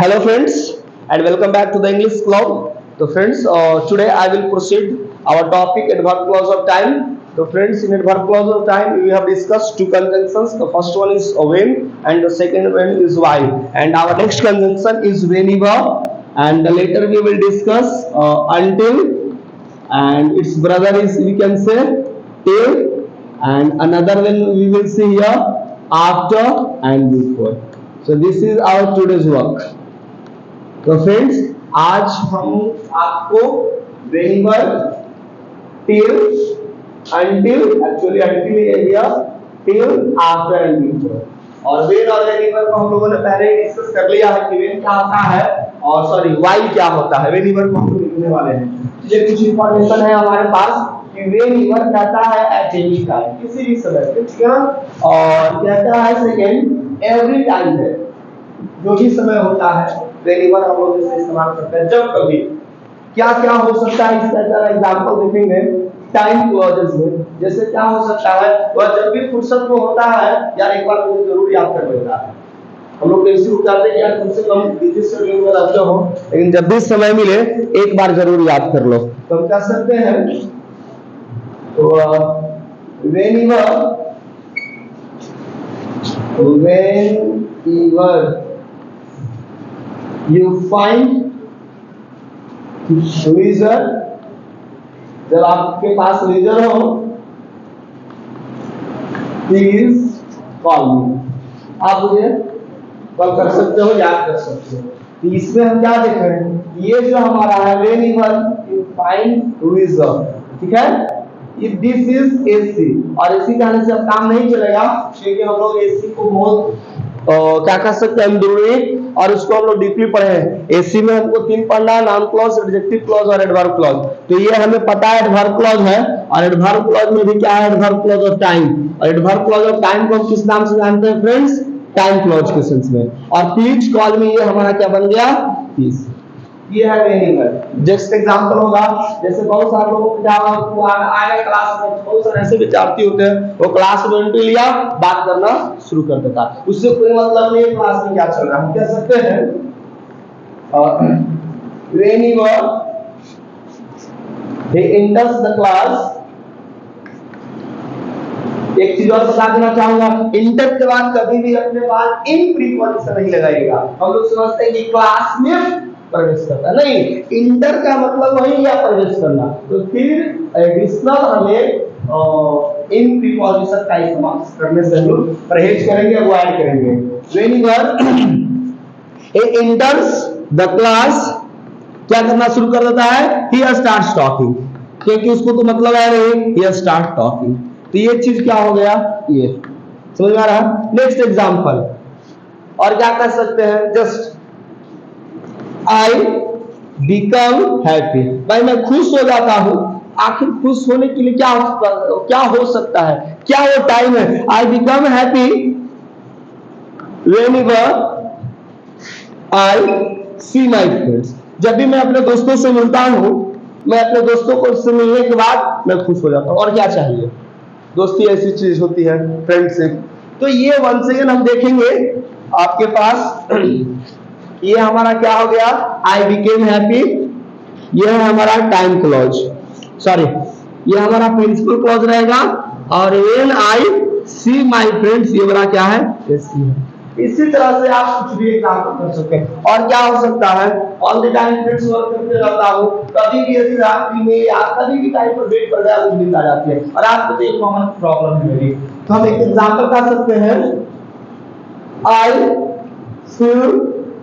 Hello friends and welcome back to the English Club. So friends, today I will proceed our topic adverb clause of time. So friends, in adverb clause of time we have discussed two conjunctions. The first one is when and the second one is why. And our next conjunction is whenever, and later we will discuss until, and its brother is, we can say, till, and another one we will see here after and before. So this is our today's work. तो friends, आज हम आपको whenever, till, until, actually until area, till, after and before, और when और whenever को हम लोगों ने पहले ही डिस्कस कर लिया है कि when क्या होता है और सॉरी why क्या होता है। whenever को हम लोग लिखने वाले हैं। ये कुछ इंफॉर्मेशन है हमारे पास कि whenever कहता है at any time, किसी भी समय, ठीक है, और कहता है सेकेंड every time है, जो भी समय होता है whenever हम लोग इसे इस्तेमाल करते हैं, जब कभी। क्या क्या हो सकता है इसका एग्जांपल देखेंगे टाइम क्लॉजेस में। जैसे क्या हो सकता है, वह जब भी फुर्सत में होता है, यार एक बार मुझे जरूर याद कर लेता है। हम लोग कैसे करते हैं, यार कम से कम बिजी शेड्यूल में रहते हो, लेकिन जब भी समय मिले एक बार जरूर याद कर लो। तो हम क्या सकते हैं, तो whenever you find leisure, जब आपके पास leisure हो, please call me, आप मुझे कॉल कर सकते हो, याद कर सकते हो। तो इसमें हम क्या देख रहे हैं, ये जो हमारा है whenever you find leisure, ठीक है। If this is AC, और AC कहने से अब काम नहीं चलेगा, क्योंकि हम लोग AC को बहुत क्या कर सकते हैं, जरूरी, और उसको हम लोग डीपली पढ़े हैं। एसी में हमको तीन पढ़ना है, नाउन क्लॉज, एडजेक्टिव क्लॉज और एडवर्ब क्लॉज। तो ये हमें पता है एडवर्ब क्लॉज है, और एडवर्ब क्लॉज में भी क्या है, एडवर्ब क्लॉज ऑफ टाइम। और एडवर्ब क्लॉज ऑफ टाइम को हम किस नाम से जानते हैं फ्रेंड्स, टाइम क्लॉज के सेंस में। और प्लीज कॉल में ये हमारा क्या बन गया, प्लीज। ये है whenever। जस्ट एग्जांपल होगा, जैसे बहुत सारे लोगों को क्या आएगा क्लास में, बहुत सारे ऐसे विद्यार्थी होते हैं, वो क्लास में एंट्री लिया, बात करना शुरू कर देता है, उससे कोई मतलब नहीं क्लास में क्या चल रहा है। हम कह सकते हैं whenever he enters the class। एक चीज और बता देना चाहूंगा, इंटर के बाद कभी भी अपने पास इन प्रीपोजिशन नहीं लगाइएगा। हम लोग समझते हैं कि क्लास में प्रवेश करना, नहीं, इंटर का मतलब वही या प्रवेश करना। तो फिर एडिशनल हमें इन प्रीपोजिशन का इस्तेमाल करने से हम लोग परहेज करेंगे, अवॉइड करेंगे। whenever he enters the class, क्या करना शुरू कर देता है, he starts talking, क्योंकि उसको तो मतलब है नहीं, he starts talking। तो ये चीज क्या हो गया, ये समझ में आ रहा है। नेक्स्ट एग्जांपल, और क्या कर सकते हैं, जस्ट I become happy, भाई मैं खुश हो जाता हूं। आखिर खुश होने के लिए क्या हो सकता है, क्या वो टाइम है। I become happy whenever I see my friends, जब भी मैं अपने दोस्तों से मिलता हूं, मैं अपने दोस्तों को से मिलने के बाद मैं खुश हो जाता हूं। और क्या चाहिए, दोस्ती ऐसी चीज होती है, फ्रेंडशिप। तो ये वंस अगेन हम देखेंगे आपके पास, ये हमारा क्या हो गया, आई बिकेम हैप्पी, ये है हमारा टाइम क्लॉज, सॉरी ये हमारा प्रिंसिपल क्लॉज रहेगा। और when I see my friends, ये वाला क्या है, एसी है। इसी तरह से आप कुछ भी एग्जांपल कर सकते हैं। और क्या हो सकता है, all the time friends work करते रहता हूं, कभी भी ऐसी रात्रि में या कभी भी टाइम पर वेट कर रहा, मुझे नींद आ जाती है, और आपको तो एक कॉमन प्रॉब्लम है मेरी। तो हम एक एग्जांपल कर सकते हैं, आई फील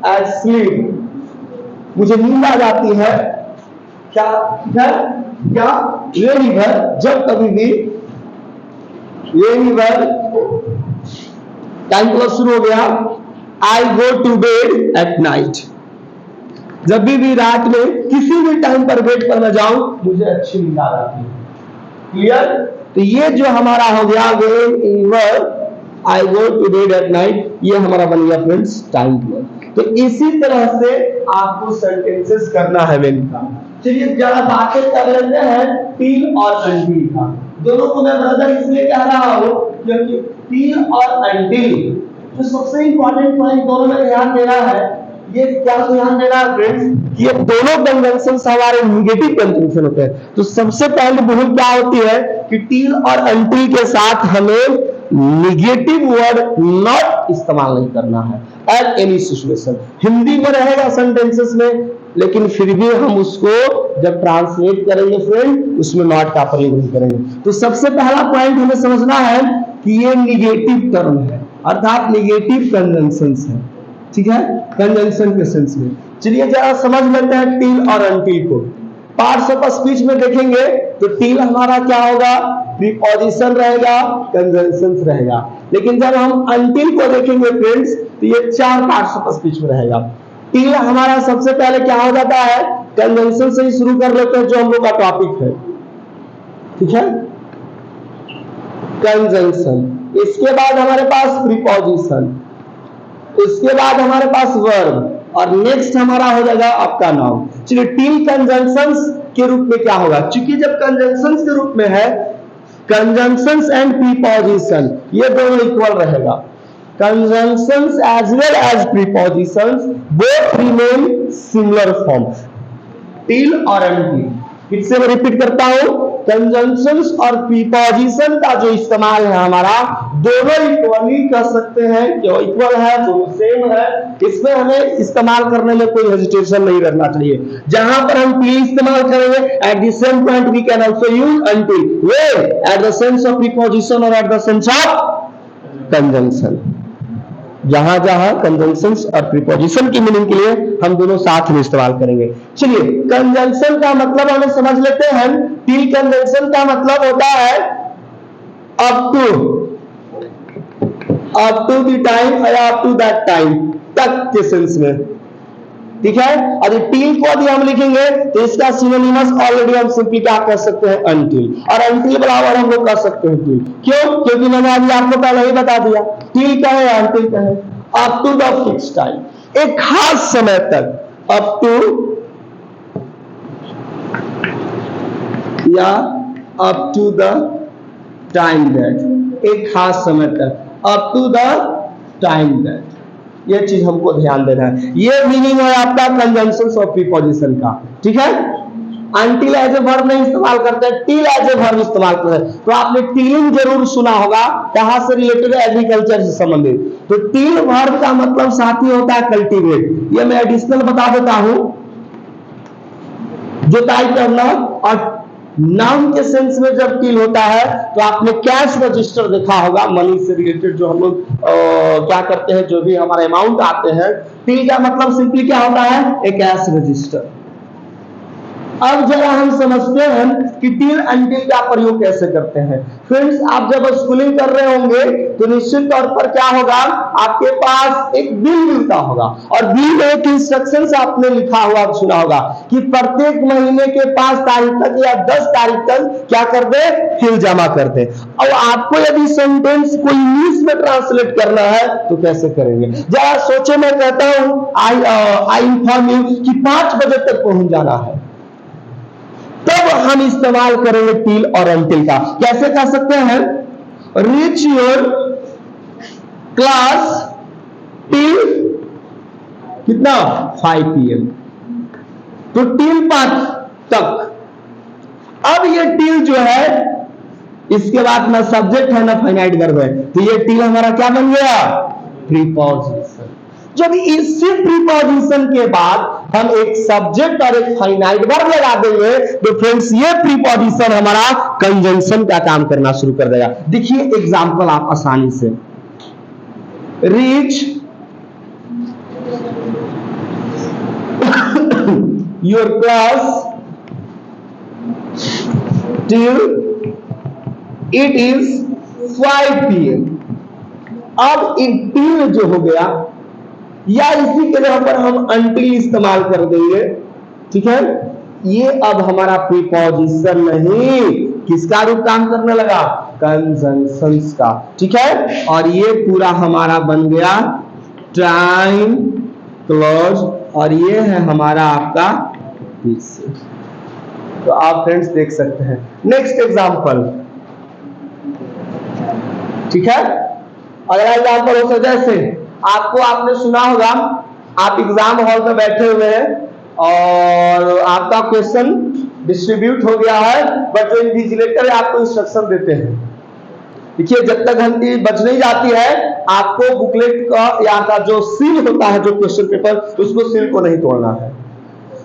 एट स्लीप, मुझे नींद आ जाती है, क्या क्या whenever, जब कभी भी, whenever टाइम क्लॉज शुरू हो गया, I go to bed at night, जब भी रात में किसी भी टाइम पर बेड पर मैं जाऊं, मुझे अच्छी नींद आ जाती है। क्लियर। तो ये जो हमारा हो गया whenever I go to bed at night, ये हमारा बन गया फ्रेंड्स टाइम क्लॉज। तो इसी तरह से आपको सेंटेंसेस करना है वेन का। चलिए जरा बातें कर लेते हैं टिल और अंटिल का। दोनों को मैं ब्रदर इसलिए कह रहा हूं क्योंकि टिल और अंटिल जो सबसे इंपॉर्टेंट पॉइंट दोनों में ध्यान देना है ये क्या ध्यान देना फ्रेंड्स, ये दोनों कंजंक्शन हमारे निगेटिव कंजंक्शन होते हैं। तो सबसे पहली भूल क्या होती है कि टिल और अनटिल के साथ हमें निगेटिव वर्ड नॉट इस्तेमाल नहीं करना है एट एनी सिचुएशन। हिंदी में रहेगा सेंटेंसेस में, लेकिन फिर भी हम उसको जब ट्रांसलेट करेंगे फ्रेंड, उसमें नॉट का प्रयोग नहीं करेंगे। तो सबसे पहला पॉइंट हमें समझना है कि ये निगेटिव टर्म है, अर्थात निगेटिव कंजंक्शंस है, ठीक है, कंजंक्शन के सेंस में। चलिए जरा समझ लेते हैं टिल और अनटिल को। पार्ट्स ऑफ स्पीच में देखेंगे तो टिल हमारा क्या होगा, प्रीपोजिशन रहेगा, कंजंक्शंस रहेगा। लेकिन जब हम अनटिल को देखेंगे फ्रेंड्स, तो ये 4 पार्ट्स ऑफ स्पीच में रहेगा। टिल हमारा सबसे पहले क्या हो जाता है, कंजंक्शन से ही शुरू कर लेते हैं जो हम लोग का टॉपिक है, ठीक है, कंजंक्शन। इसके बाद हमारे पास प्रीपोजिशन, इसके बाद हमारे पास वर्ब, और नेक्स्ट हमारा हो जाएगा आपका नाउन। चलिए टिल कंजंक्शंस के रूप में क्या होगा, क्योंकि जब कंजंक्शंस के रूप में है, कंजंक्शंस एंड प्रीपोजिशन ये दोनों इक्वल रहेगा। Conjunctions as well as prepositions both remain similar form, till और अनटिल। फिर से मैं रिपीट करता हूं, कंजंक्शंस और प्रीपोजिशन का जो इस्तेमाल है हमारा, दोनों इक्वली कर सकते हैं, जो इक्वल है, दोनों सेम है। इसमें हमें इस्तेमाल करने में कोई हेजिटेशन नहीं रहना चाहिए। जहां पर हम टिल इस्तेमाल करेंगे, at the same point we can also use until, where at the sense of preposition और at the sense of conjunction. जहां जहां कंजंक्शंस और प्रीपोजिशन की मीनिंग के लिए हम दोनों साथ में इस्तेमाल करेंगे। चलिए कंजंक्शन का मतलब हमें समझ लेते हैं। टिल कंजंक्शन का मतलब होता है अप टू द टाइम या अप टू दैट टाइम तक के सेंस में, ठीक है। और टिल को यदि हम लिखेंगे तो इसका सिनोनिमस ऑलरेडी हम सिंपली क्या कह सकते हैं, अनटिल, और अनटिल बराबर हम लोग कह सकते हैं टिल। क्यों, क्योंकि मैंने अभी आपको पहले ही बता दिया, टिल क्या है, अनटिल क्या है, up to the fix time, एक खास समय तक, अप टू या up to the time that, एक खास समय तक, up to the time that, ये चीज हमको ध्यान देना है। ये मीनिंग है आपका कंजंक्शंस और प्रीपोजिशन का, ठीक है। अनटिल एज ए वर्ब नहीं इस्तेमाल करते, टिल एज ए वर्ब इस्तेमाल करते हैं। तो आपने टिलिंग जरूर सुना होगा, कहां से रिलेटेड है, एग्रीकल्चर से संबंधित। तो टिल वर्ब का मतलब साथी होता है कल्टीवेट, ये मैं एडिशनल बता देता हूं, जुताई करना। और नाउन के सेंस में जब टिल होता है तो आपने कैश रजिस्टर देखा होगा, मनी से रिलेटेड जो हम लोग क्या करते हैं, जो भी हमारे अमाउंट आते हैं, टिल का मतलब सिंपली क्या होता है, एक कैश रजिस्टर। अब जरा हम समझते हैं कि टिल अनटिल का प्रयोग कैसे करते हैं। फ्रेंड्स आप जब स्कूलिंग कर रहे होंगे तो निश्चित तौर पर क्या होगा, आपके पास एक बिल मिलता होगा, और बिल में एक इंस्ट्रक्शंस आपने लिखा हुआ सुना होगा कि प्रत्येक महीने के 5 तारीख तक या 10 तारीख तक क्या कर दे, बिल जमा कर दे। और आपको यदि सेंटेंस को इंग्लिश में ट्रांसलेट करना है तो कैसे करेंगे, जरा सोचो। मैं कहता हूं आई इन्फॉर्म यू कि 5 बजे तक पहुंच जाना है, तब हम इस्तेमाल करेंगे टिल और अनटिल का। कैसे कर सकते हैं, रीच योर क्लास टिल कितना, 5 PM, तो टिल 5 तक। अब ये टिल जो है, इसके बाद ना सब्जेक्ट है ना फाइनाइट वर्ब है, तो ये टिल हमारा क्या बन गया, प्रीपोजिशन। जब इसी प्रीपोजिशन के बाद हम एक सब्जेक्ट और एक फाइनाइट वर्ब लगा देंगे तो फ्रेंड्स ये प्रीपोजिशन हमारा कंजंक्शन का काम करना शुरू कर देगा। देखिए एग्जांपल आप आसानी से, reach your class till it is 5 PM। अब टिल जो हो गया, या इसी के जगह पर हम अनटिल इस्तेमाल कर देंगे, ठीक है। ये अब हमारा प्रीपोजिशन नहीं, किसका रूप काम करने लगा, कंजंक्शंस का, ठीक है। और ये पूरा हमारा बन गया टाइम क्लॉज, और ये है हमारा आपका पीछे। तो आप फ्रेंड्स देख सकते हैं। नेक्स्ट एग्जांपल, ठीक है। अगला एग्जांपल हो सकता है जैसे आपने सुना होगा आप एग्जाम हॉल में बैठे हुए हैं और आपका क्वेश्चन डिस्ट्रीब्यूट हो गया है, बट जो इन्विजिलेटर है आपको इंस्ट्रक्शन देते हैं। देखिए, जब तक घंटी बज नहीं जाती है आपको बुकलेट का या का जो सील होता है, जो क्वेश्चन पेपर, उसको सील को नहीं तोड़ना है।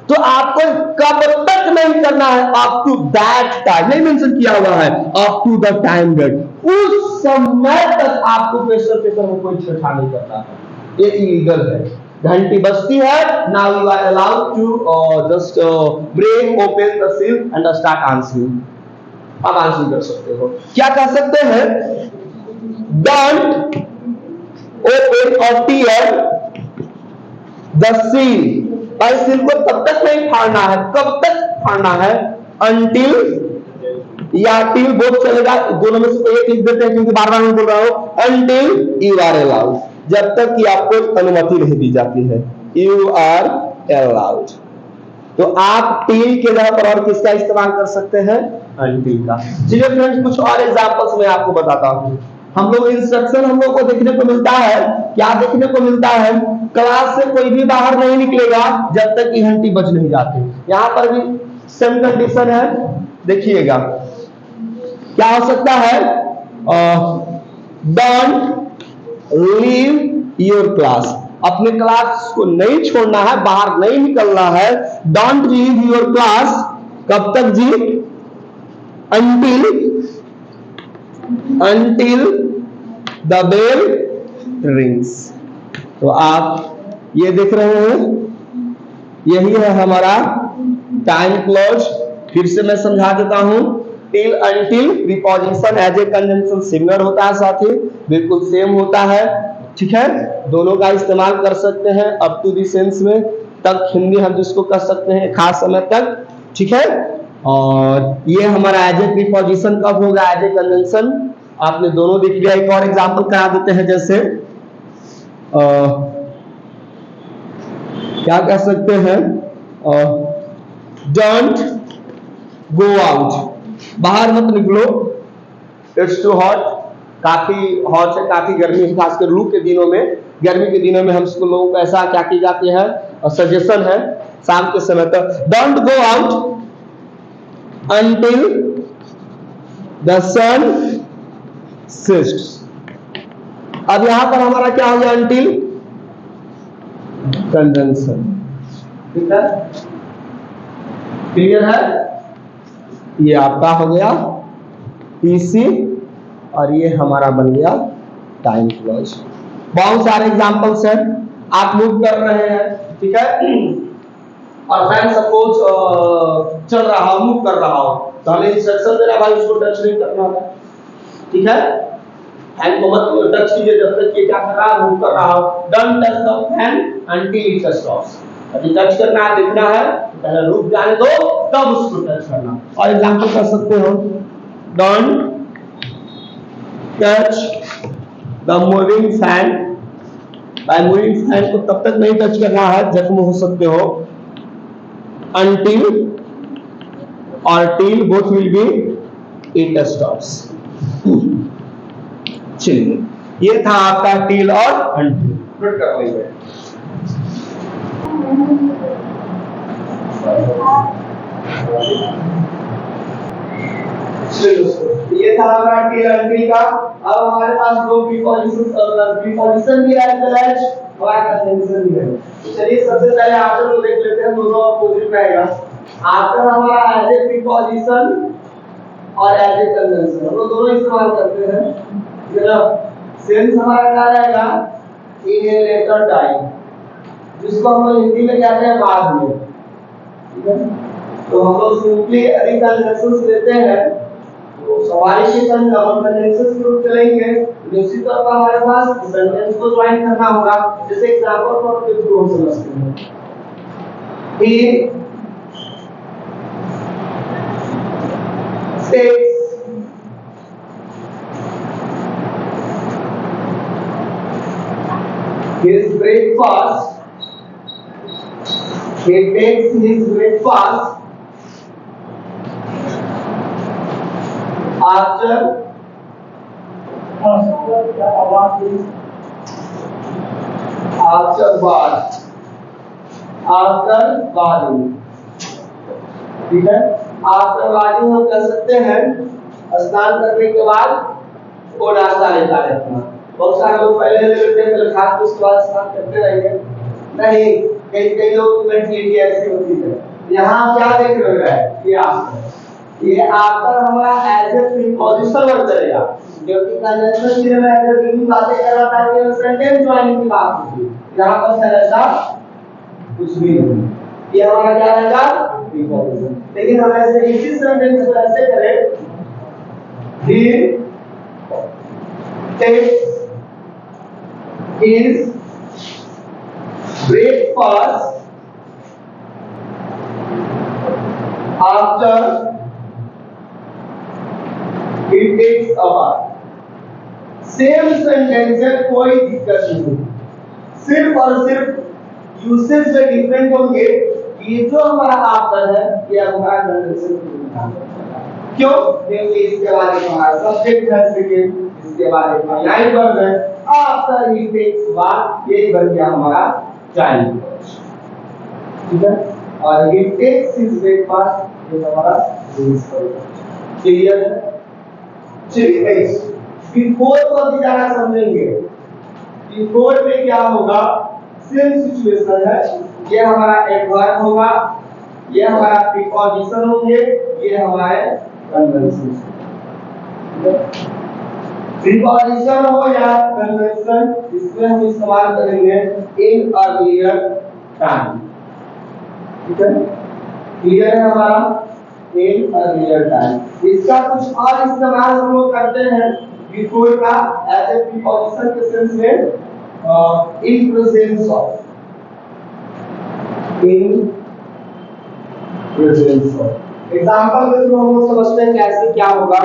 तो आपको कब तक नहीं करना है, अप टू दैट टाइम, नहीं मेंशन किया हुआ है, up to the time that, उस समय तक आपको क्वेश्चन पेपर में कोई छेड़छाड़ नहीं करना है। ये इलीगल है। घंटी बजती है, now you are allowed to just break open the seal and start answering. आप आंसर कर सकते हो। क्या कह सकते हैं? डोंट ओपन और टीयर द सील। भाई सील को तब तक नहीं फाड़ना है, कब तक फाड़ना है? अंटिल या टिल बोथ चलेगा, दोनों में से कोई एक लिख देते हैं क्योंकि बार बार मैं बोल रहा हूं। अंटिल यू आर अलाउड, जब तक कि आपको अनुमति नहीं दी जाती है। You are allowed. तो आप टिल के जगह पर और किसका इस्तेमाल कर सकते हैं? अंटिल का। चलिए फ्रेंड्स, कुछ और एग्जांपल्स मैं आपको बताता हूं। हम लोग इंस्ट्रक्शन हम लोग को देखने को मिलता है, क्या देखने को मिलता है? क्लास से कोई भी बाहर नहीं निकलेगा जब तक कि घंटी बज नहीं जाती। यहां पर भी सेम कंडीशन है, देखिएगा क्या हो सकता है? डोंट लीव योर क्लास, अपने क्लास को नहीं छोड़ना है, बाहर नहीं निकलना है। डोंट लीव योर क्लास कब तक जी? until the bell rings। तो आप ये देख रहे हैं, यही है हमारा टाइम क्लॉज। फिर से मैं समझा देता हूं। Till until preposition as a conjunction similar होता है, साथी बिल्कुल सेम होता है, ठीक है। दोनों का इस्तेमाल कर सकते हैं अप टू दी सेंस में, तक हिंदी हम जिसको कर सकते हैं खास समय तक, ठीक है। और ये हमारा एज ए प्रीपोजिशन कब होगा? As a conjunction. आपने दोनों देख लिया। एक और एग्जांपल करा देते हैं, जैसे क्या कह सकते हैं? डोंट गो आउट, बाहर मत निकलो, इट्स टू हॉट, काफी हॉट है, काफी गर्मी है, खासकर लू के दिनों में, गर्मी के दिनों में हम लोगों को ऐसा क्या की जाती है, सजेशन है शाम के समय तक, don't go out until the sun sets। अब यहां पर हमारा क्या हो गया? until कंजंक्शन, ठीक है, क्लियर है? ये आपका हो गया पीसी और ये हमारा बन गया टाइम क्लॉज। बहुत सारे एग्जांपल्स हैं, आप मूव कर रहे हैं, ठीक है, और फैन सपोज चल रहा हो, मूव कर रहा हो, तो हमें इंस्ट्रक्शन दे रहा भाई उसको टच नहीं करना है, ठीक है। फैन को मत टच कीजिए जब तक कि क्या कर रहा है, मूव कर रहा हो। Don't touch the fan until it stops. यदि टच करना है, देखना है, तो पहले रुक जाने दो, तब उसको टच करना। और एग्जांपल कर सकते हो, don't touch the moving fan. By moving fan को तब तक नहीं टच करना है, जख्म हो सकते हो, until or till both will be it stops। चलिए, ये था आपका till और until, नोट कर लीजिए। ये था हमारा till until का। अब हमारे पास दो प्रीपोजिशन भी है, और कंजंक्शन भी है। चलिए सबसे पहले आफ्टर को देख लेते हैं, दोनों अपोजिट रहेगा। आफ्टर हमारा एज ए प्रीपोजिशन और एज ए कंजंक्शन, हम लोग दोनों इस्तेमाल करते हैं। मेरा सेंस हमारा क्या रहेगा? इन ए लेटर टाइम, जिसको हम लोग हिंदी में कहते हैं बाद में, ठीक है। तो हम लोग सिंपली अधिक कंजंक्शंस लेते हैं, तो सवारी के कंजंक्शंस के रूप चलेंगे। निश्चित तौर पर हमारे पास सेंटेंस को ज्वाइन करना होगा, जैसे एग्जांपल फॉर के थ्रू हम समझते हैं। ही takes his breakfast, he takes his breakfast after bath। After volume, ठीक है। आफ्टर वॉल्यूम हम कर सकते हैं स्नान करने के बाद वो नाश्ता लेता है अपना। बहुत सारे लोग पहले लेते हैं, पहले खा के उसके बाद स्नान करते रहेंगे। नहीं, कई कई लोग मेंटलिटी ऐसी होती है। यहाँ क्या देख रहे हैं, ये आफ्टर, ये आफ्टर हमारा एज ए प्रीपोजिशन वर्क करेगा, क्योंकि कंजंक्शन क्रिया में एज ए मीनिंग बातें कर रहा था कि सेंटेंस ज्वाइनिंग की बात होगी। यहाँ पर सर ऐसा कुछ भी नहीं, ये हमारा क्या रहेगा, प्रीपोजिशन। लेकिन हम ऐसे इसी सेंटेंस को ऐसे करें, he takes his breakfast after he takes a bath। Same sentence है, कोई दिक्कत नहीं, सिर्फ और सिर्फ यूसेज में डिफरेंट होंगे। ये जो हमारा आफ्टर है ये हमारा कंजंक्शन, क्यों, क्योंकि इसके बारे में हमारा सब्जेक्ट है सेकंड, इसके बारे में लाइन वर्ब है। आफ्टर ही टेक्स बाथ, ये बन गया हमारा चाइल्ड, ठीक है। और ही टेक्स हिज ब्रेकफास्ट, ये हमारा क्लियर है। चलिए बिफोर को भी ज्यादा समझेंगे। बिफोर में क्या होगा, सेम सिचुएशन है, ये हमारा एडवर्ब होगा, ये हमारा प्रीपोजिशन होंगे, ये हमारे कंजंक्शन। प्रीपोजिशन हो या कंजंक्शन, इसमें हम इस्तेमाल करेंगे इन अर्लियर टाइम, ठीक है। क्लियर है हमारा, इन अर्लियर टाइम। इसका कुछ और इस्तेमाल हम लोग करते हैं बिफोर का एज ए प्रीपोजिशन के सेंस में, in presence of, in presence of. Example के थ्रू हम लोग समझते हैं कैसे क्या होगा।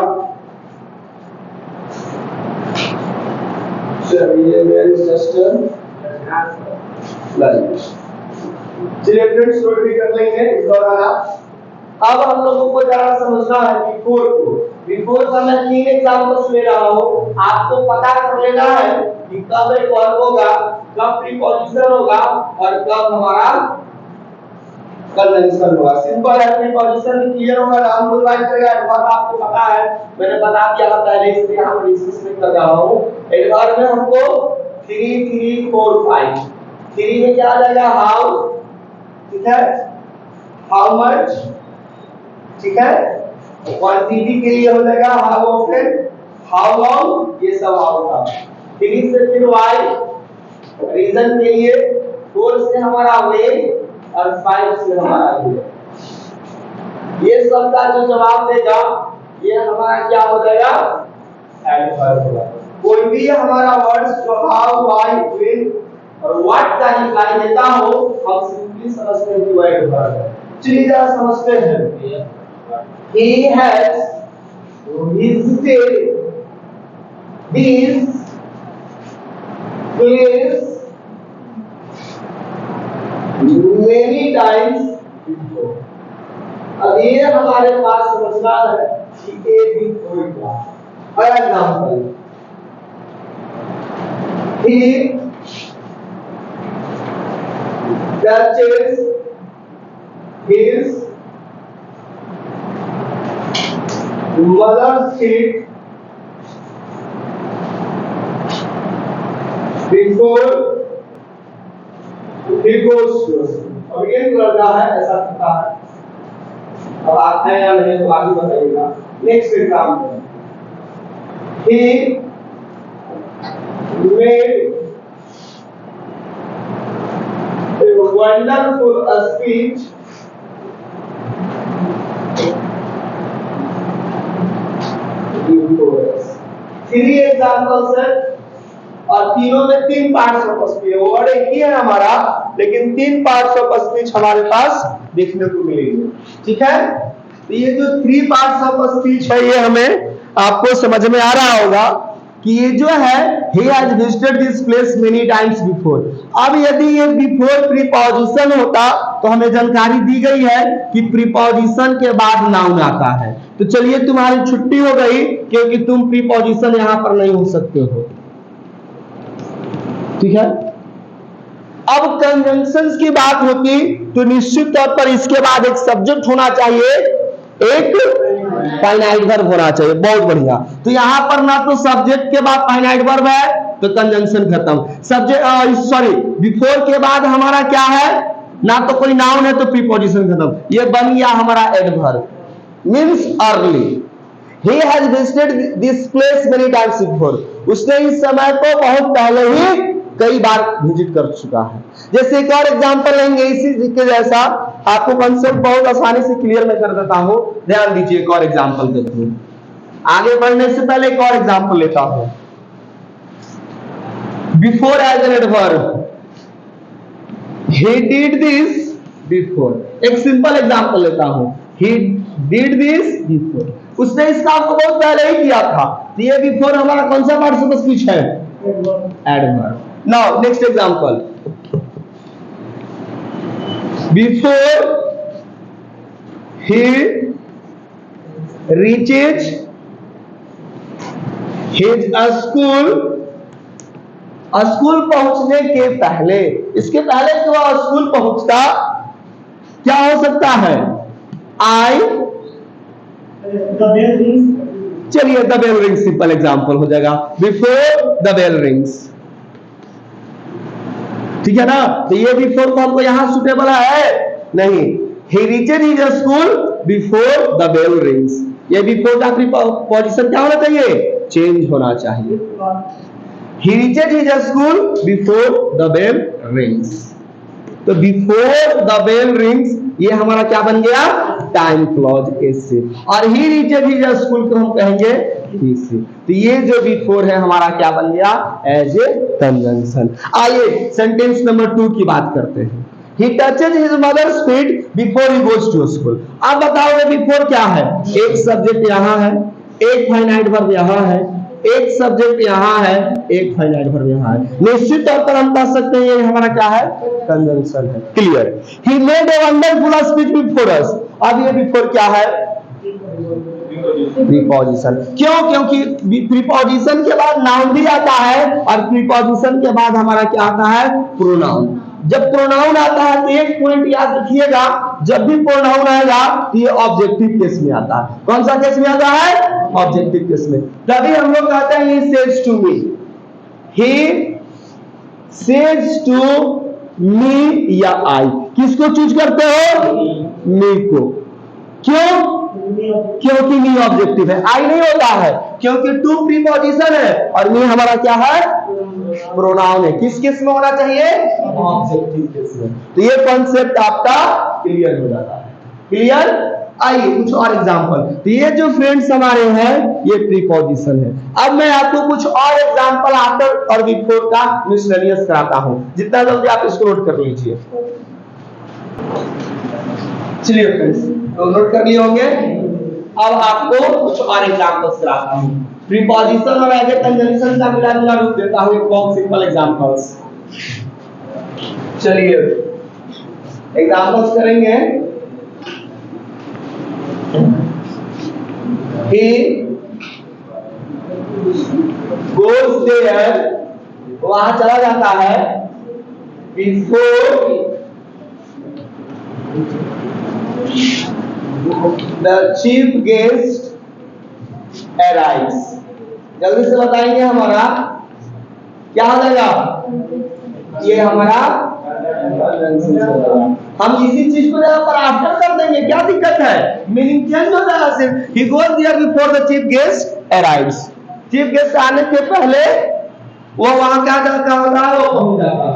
चलिए मेरे सिस्टर चलिए फ्रेंड्स नोट भी कर लेंगे इस दौरान आप। अब हम लोगों को जरा समझना है बिफोर को। बिफोर का मैं 3 एग्जांपल्स ले रहा हूँ, आपको पता कर लेना है कि कब एक वर्ब होगा, कब प्रीपोजिशन होगा और कब हमारा कंजंक्शन होगा। सिंपल है, प्रीपोजिशन क्लियर होगा, नाम बुलवाई करेगा। एडवर्ब आपको पता है, मैंने बता दिया था पहले, इसलिए यहाँ पर डिस्कस नहीं कर रहा हूँ। एडवर्ब में हमको 3 3 4 5, 3 में क्या आ जाएगा, हाउ, ठीक है, हाउ मच, ठीक है। क्वांटिटी के लिए हो जाएगा हाउ ऑफन, हाउ लॉन्ग, ये सब हाउ का। 3 से फिर व्हाई, रीजन के लिए, 4 से हमारा वे और 5 से हमारा वे। ये सब का जो जवाब देगा ये हमारा क्या हो जाएगा, एडवर्ब होगा। कोई भी हमारा वर्ड्स जो हाउ, व्हाई, व्हेन और व्हाट का रिप्लाई देता हो, हम सिंपली समझते हैं कि वो एडवर्ब है। चलिए जरा समझते हैं। He has visited this place many times before। अब ये हमारे पास समझना है कि ए बिफोर क्या। For example, he touches his mother's feet before he goes to school। अब ये लड़का है ऐसा करता है, अब आप है या नहीं तो आगे बताइएगा। Next example, he made a wonderful speech three examples है और तीनों में 3 पार्ट्स ऑफ स्पीच है। वर्ड एक ही है हमारा, लेकिन 3 पार्ट्स ऑफ स्पीच हमारे पास देखने को मिलेंगे, ठीक है। तो ये जो 3 पार्ट्स ऑफ स्पीच है ये हमें आपको समझ में आ रहा होगा कि ये जो है he has visited this place many times before। अब यदि ये बिफोर प्रीपोजिशन होता तो हमें जानकारी दी गई है कि प्रीपोजिशन के बाद नाउन आता है। तो चलिए तुम्हारी छुट्टी हो गई क्योंकि तुम प्रीपोजिशन यहां पर नहीं हो सकते हो, ठीक है। अब कंजंक्शंस की बात होती तो निश्चित तौर पर इसके बाद एक सब्जेक्ट होना चाहिए, एक फाइनाइट वर्ब होना चाहिए। बहुत बढ़िया। तो यहां पर ना तो सब्जेक्ट के बाद फाइनाइट वर्ब है तो कंजंक्शन खत्म। सब्जेक्ट सॉरी बिफोर के बाद हमारा क्या है, ना तो कोई नाउन है तो प्रीपोजिशन खत्म। ये बन गया हमारा adverb, means early. He has visited this place many times before. उसने इस समय को बहुत पहले ही कई बार विजिट कर चुका है। जैसे एक और एग्जांपल लेंगे इसी के जैसा, आपको कंसेप्ट बहुत आसानी से क्लियर मैं कर देता हूं। ध्यान दीजिए, एक और एग्जांपल देखते हैं। आगे बढ़ने से पहले एक और एग्जांपल लेता हूं। Before as an adverb, he did this before। एक सिंपल एग्जांपल लेता हूं। he did this before, उसने इस काम को बहुत पहले ही किया था। तो ये बिफोर हमारा कौन सा पार्टिसिपल स्पीच है, adverb. Now next example, before he reaches his school, school पहुंचने के पहले, इसके पहले कि वह स्कूल पहुंचता, क्या हो सकता है, आई, चलिए the bell rings simple example हो जाएगा, बिफोर द बेल रिंग्स। ठीक है ना। तो ये बिफोर को हमको यहां सुटेबल है नहीं। He reached his school before the bell rings, ये बिफोर का प्रीपोजिशन क्या होना चाहिए, चेंज होना चाहिए। He reached his school before the bell rings। तो before the bell rings ये हमारा क्या बन गया, टाइम क्लॉज एस से। और he reached his school को हम कहेंगे he से। तो ये जो before है हमारा क्या बन गया, एज ए कंजंक्शन। आइए सेंटेंस नंबर 2 की बात करते हैं। He touches his mother's feet before he goes to school। अब बताओगे before क्या है, एक सब्जेक्ट यहाँ है, एक फाइनाइट वर्ब यहाँ है, एक सब्जेक्ट यहाँ है, एक फाइनाइट वर्ब यहाँ है। निश्चित तौर पर हम कह सकते हैं ये हमारा क्या है, कंजंक्शन है। Clear. He made a wonderful speech before us। अब ये बिफोर क्या है, प्रीपोजिशन। क्यों, क्योंकि प्रीपोजिशन के बाद नाउन भी आता है और प्रीपोजिशन के बाद हमारा क्या आता है, प्रोनाउन। जब प्रोनाउन आता है तो एक पॉइंट याद रखिएगा, जब भी प्रोनाउन आएगा तो ये ऑब्जेक्टिव केस में आता है। कौन सा केस में आता है, ऑब्जेक्टिव केस में। तभी हम लोग कहते हैं he says to me, he says to me या I। किसको चूज करते हो, मी को। क्यों, क्योंकि मी ऑब्जेक्टिव है, आई नहीं होता है, क्योंकि टू प्रीपोजिशन है और मी हमारा क्या है, प्रोनाउन है। किस केस में होना चाहिए, ऑब्जेक्टिव केस में। तो ये कॉन्सेप्ट आपका क्लियर हो जाता है। क्लियर। आइए कुछ और एग्जांपल। तो ये जो फ्रेंड्स हमारे हैं ये प्रीपोजिशन है। अब मैं आपको कुछ और एग्जांपल आफ्टर और बिफोर का मिसलेनियस कराता हूं, जितना जल्दी आप इसको नोट कर लीजिए। चलिए फ्रेंड्स, तो नोट कर लिए होंगे। अब आपको कुछ और एग्जांपल्स कराता हूं, प्रीपोजिशन और एज ए कंजंक्शन का मिला जुला रूप देता हूं, एक बहुत सिंपल एग्जांपल्स। चलिए एग्जांपल्स करेंगे। He goes there, वहां चला जाता है, before the chief guest arrives। जल्दी से बताएंगे हमारा क्या हो जाएगा, ये हमारा हम इसी चीज को यहाँ पर आफ्टर कर देंगे, क्या दिक्कत है, मीनिंग चेंज हो जाएगा सिर्फ। He goes there before the chief guest arrives। Chief guest आने के पहले वो वहां क्या करता होगा, वो पहुंच जाता है।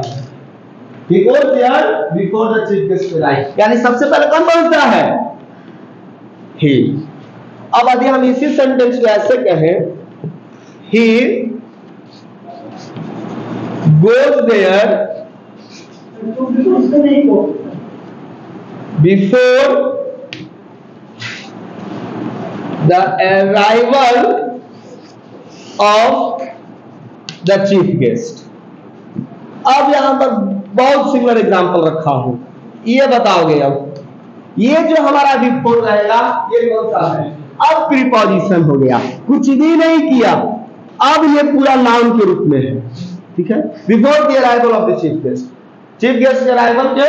He goes there before the chief guest arrives, यानी सबसे पहले कौन पहुंचता है, he। अब यदि हम इसी सेंटेंस को ऐसे कहें, he goes there before the arrival of the chief guest। अब यहां पर बहुत सिमिलर एग्जांपल रखा हूं, ये बताओगे। अब ये जो हमारा बिफोर रहेगा ये कौन सा है, अब प्रीपोजिशन हो गया, कुछ भी नहीं किया, अब ये पूरा नाउन के रूप में है। ठीक है, before the arrival of the chief guest. Chief guest के अराइवल के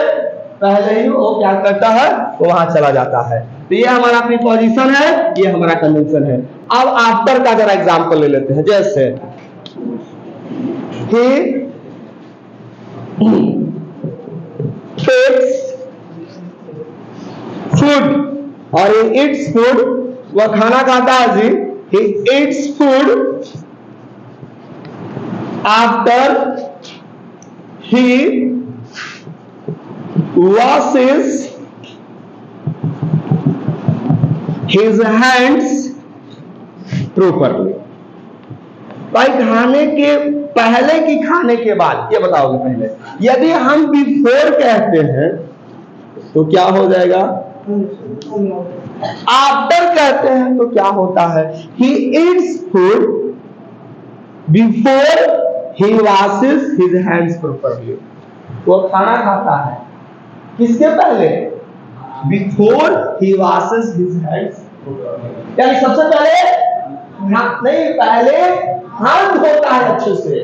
पहले ही वो क्या करता है, वो वहां चला जाता है। तो ये हमारा प्रीपोजिशन है, ये हमारा कंजंक्शन है। अब आफ्टर का जरा एग्जांपल ले लेते हैं। जैसे he takes food और he eats food, वह खाना खाता है जी। he eats food after he washes his hands properly। भाई खाने के पहले की खाने के बाद, ये बताओगे पहले। यदि हम बिफोर कहते हैं तो क्या हो जाएगा, आफ्टर कहते हैं तो क्या होता है, he eats food before he washes his hands properly। वो खाना खाता है किसके पहले, before he washes his hands properly। यानी सबसे पहले नहीं, पहले हाथ धोता है अच्छे से,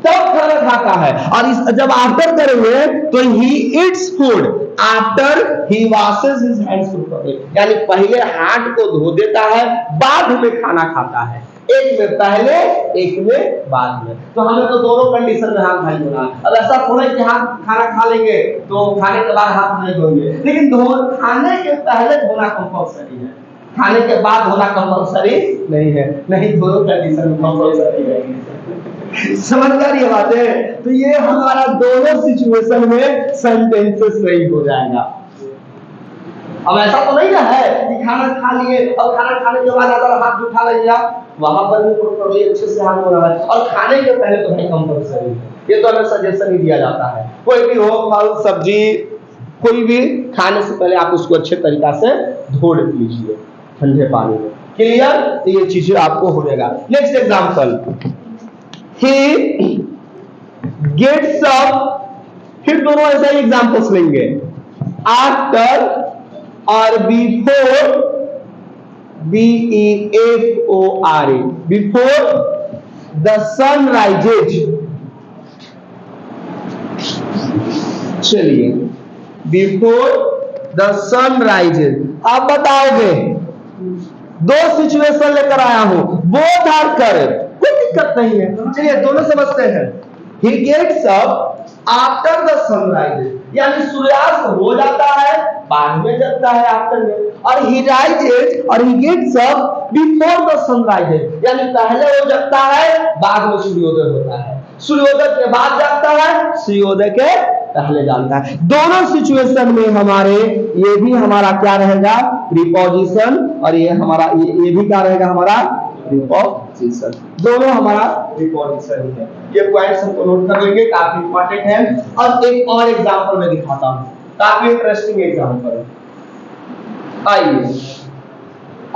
तब खाना खाता है। और जब आफ्टर करेंगे तो he eats food after he washes his hands properly, यानी पहले हाथ को धो देता है, बाद में खाना खाता है। एक में पहले, एक में बाद में। तो हमें तो दोनों कंडीशन में हाथ नहीं धोना। अब ऐसा थोड़ा कि हाथ खाना खा लेंगे तो खाने के बाद हाथ नहीं धोएंगे, लेकिन खाने के पहले धोना कंपल्सरी है, खाने के बाद धोना कंपल्सरी नहीं है। नहीं, दोनों कंडीशन कंपल्सरी है। समझ आ रही है बातें? तो ये हमारा दोनों सिचुएशन में सेंटेंसेस सही हो जाएगा। अब ऐसा तो नहीं ना है कि खाना खा लिए और खाना खाने के बाद अगर हाथ उठा लिया, वहां पर भी प्रॉपर्ली अच्छे से हाथ धोना है, और खाने के पहले तो भाई कंपल्सरी है। ये तो हमें सजेशन ही दिया जाता है, कोई भी हो फल सब्जी कोई भी खाने से पहले आप उसको अच्छे तरीका से धो लीजिए ठंडे पानी में। क्लियर? तो ये चीजें आपको हो जाएगा। Next example, he gets up, फिर दोनों ऐसा ही एग्जांपल्स लेंगे, आफ्टर और before, BEFORE, before the sun rises. चलिए, बिफोर द सन राइजेज। आप बताओगे, दो सिचुएशन लेकर आया हूं, बोथ आर करेक्ट, कोई दिक्कत नहीं है। चलिए दोनों समझते हैं। He gets up after the sunrise, यानी सूर्यास्त हो जाता है, बाद में जगता है आफ्टर में। और he rises और he gets up before the sunrise, यानी पहले वो जगता है, बाद में सूर्योदय होता है। सूर्योदय के बाद जगता है, सूर्योदय के पहले जानता है। दोनों सिचुएशन में हमारे ये भी हमारा क्या रहेगा, प्रीपोजिशन, और ये हमारा ये भी क्या रहेगा, हमारा प्रीपोजिशन। दोनों हमारा प्रीपोजिशन है। ये पॉइंट्स हमको नोट कर लेंगे, काफी इंपॉर्टेंट है। और एक और एग्जांपल मैं दिखाता हूं, काफी इंटरेस्टिंग एग्जांपल। आइए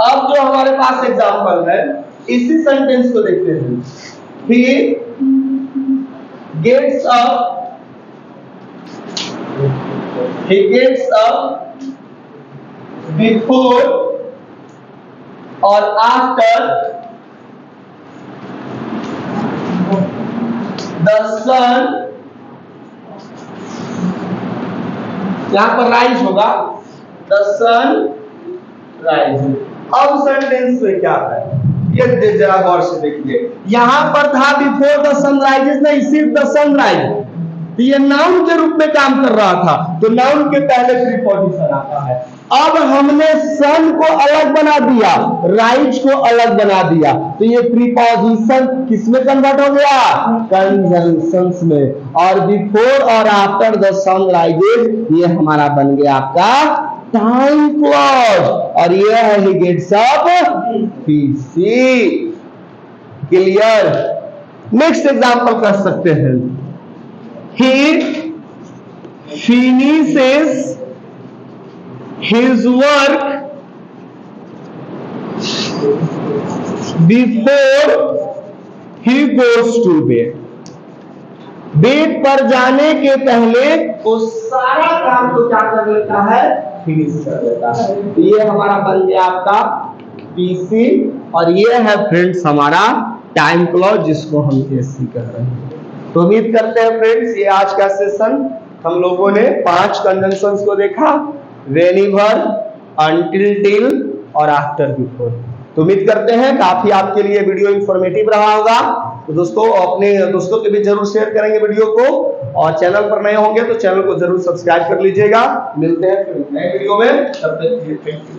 अब जो हमारे पास एग्जांपल है, इसी सेंटेंस को देखते हैं। He gets up, he gets up before और after the sun, यहां पर राइज होगा, the sun rises। अब सेंटेंस में क्या है, ये जरा गौर से देखिए। यहां पर था बिफोर द सनराइज, नहीं सिर्फ द सनराइज, तो ये नाउन के रूप में काम कर रहा था, तो नाउन के पहले प्रीपोजिशन आता है। अब हमने सन को अलग बना दिया, राइज को अलग बना दिया, तो ये प्रीपोजिशन किसमें कन्वर्ट हो गया, कंजंक्शंस में। और बिफोर और आफ्टर द सनराइजेज, ये हमारा बन गया आपका टाइम क्लॉज, और ये है he gets up, PC। Clear? Next example कर सकते हैं, he finishes his work before he goes to bed। Bed पर जाने के पहले वो सारा काम को क्या कर लेता है, फिनिश कर लेता है। ये हमारा बन गया आपका पीसी, और ये है फ्रेंड्स हमारा टाइम क्लॉज, जिसको हम एसी कह रहे हैं। तो उम्मीद करते हैं फ्रेंड्स, ये आज का सेशन हम लोगों ने 5 कंजंक्शंस को देखा, व्हेनेवर, अनटिल, टिल और आफ्टर, बिफोर। तो उम्मीद करते हैं काफी आपके लिए वीडियो इंफॉर्मेटिव रहा होगा। तो दोस्तों अपने दोस्तों के भी जरूर शेयर करेंगे वीडियो को, और चैनल पर नए होंगे तो चैनल को जरूर सब्सक्राइब कर लीजिएगा। मिलते हैं फिर नए वीडियो में, तब तक